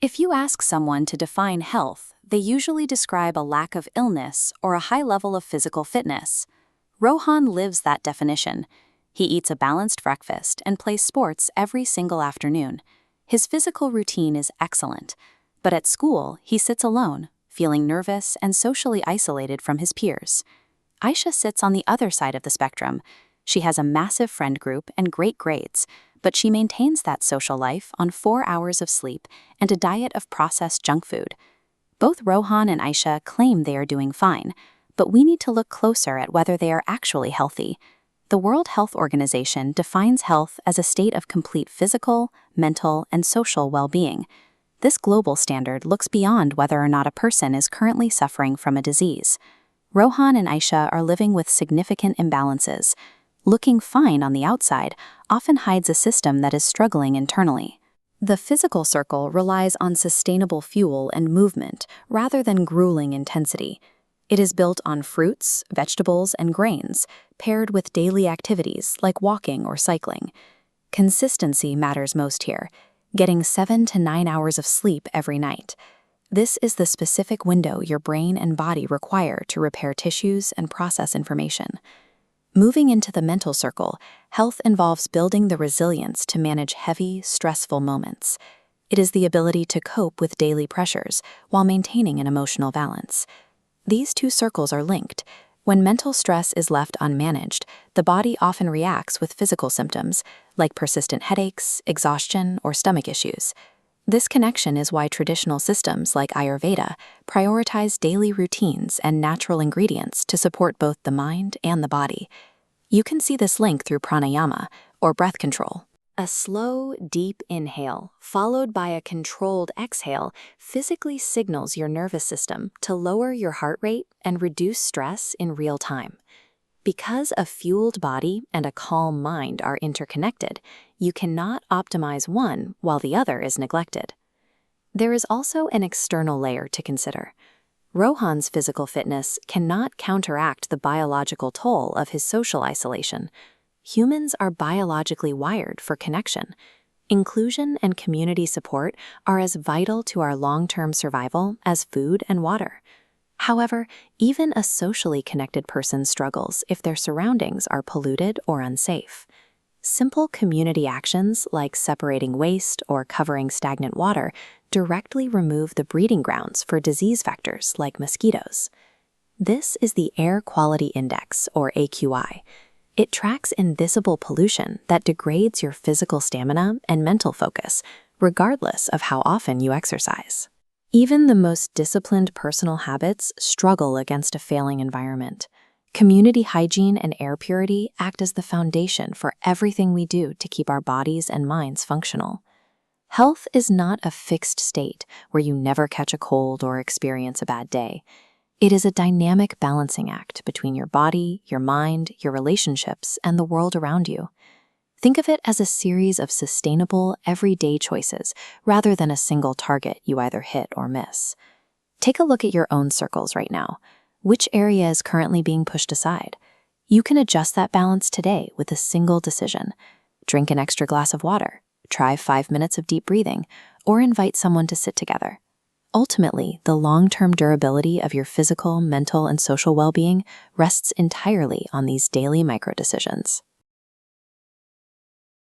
If you ask someone to define health, they usually describe a lack of illness or a high level of physical fitness. Rohan lives that definition. He eats a balanced breakfast and plays sports every single afternoon. His physical routine is excellent, but at school, he sits alone, feeling nervous and socially isolated from his peers. Aisha sits on the other side of the spectrum. She has a massive friend group and great grades, but she maintains that social life on 4 hours of sleep and a diet of processed junk food. Both Rohan and Aisha claim they are doing fine, but we need to look closer at whether they are actually healthy. The World Health Organization defines health as a state of complete physical, mental, and social well-being. This global standard looks beyond whether or not a person is currently suffering from a disease. Rohan and Aisha are living with significant imbalances. Looking fine on the outside often hides a system that is struggling internally. The physical circle relies on sustainable fuel and movement rather than grueling intensity. It is built on fruits, vegetables, and grains, paired with daily activities like walking or cycling. Consistency matters most here, getting 7 to 9 hours of sleep every night. This is the specific window your brain and body require to repair tissues and process information. Moving into the mental circle, health involves building the resilience to manage heavy, stressful moments. It is the ability to cope with daily pressures while maintaining an emotional balance. These two circles are linked. When mental stress is left unmanaged, the body often reacts with physical symptoms, like persistent headaches, exhaustion, or stomach issues. This connection is why traditional systems like Ayurveda prioritize daily routines and natural ingredients to support both the mind and the body. You can see this link through pranayama, or breath control. A slow, deep inhale, followed by a controlled exhale, physically signals your nervous system to lower your heart rate and reduce stress in real time. Because a fueled body and a calm mind are interconnected, you cannot optimize one while the other is neglected. There is also an external layer to consider. Rohan's physical fitness cannot counteract the biological toll of his social isolation. Humans are biologically wired for connection. Inclusion and community support are as vital to our long-term survival as food and water. However, even a socially connected person struggles if their surroundings are polluted or unsafe. Simple community actions like separating waste or covering stagnant water directly remove the breeding grounds for disease vectors like mosquitoes. This is the Air Quality Index, or AQI. It tracks invisible pollution that degrades your physical stamina and mental focus, regardless of how often you exercise. Even the most disciplined personal habits struggle against a failing environment. Community hygiene and air purity act as the foundation for everything we do to keep our bodies and minds functional. Health is not a fixed state where you never catch a cold or experience a bad day. It is a dynamic balancing act between your body, your mind, your relationships, and the world around you. Think of it as a series of sustainable, everyday choices rather than a single target you either hit or miss. Take a look at your own circles right now. Which area is currently being pushed aside? You can adjust that balance today with a single decision. Drink an extra glass of water, try 5 minutes of deep breathing, or invite someone to sit together. Ultimately, the long-term durability of your physical, mental, and social well-being rests entirely on these daily micro-decisions.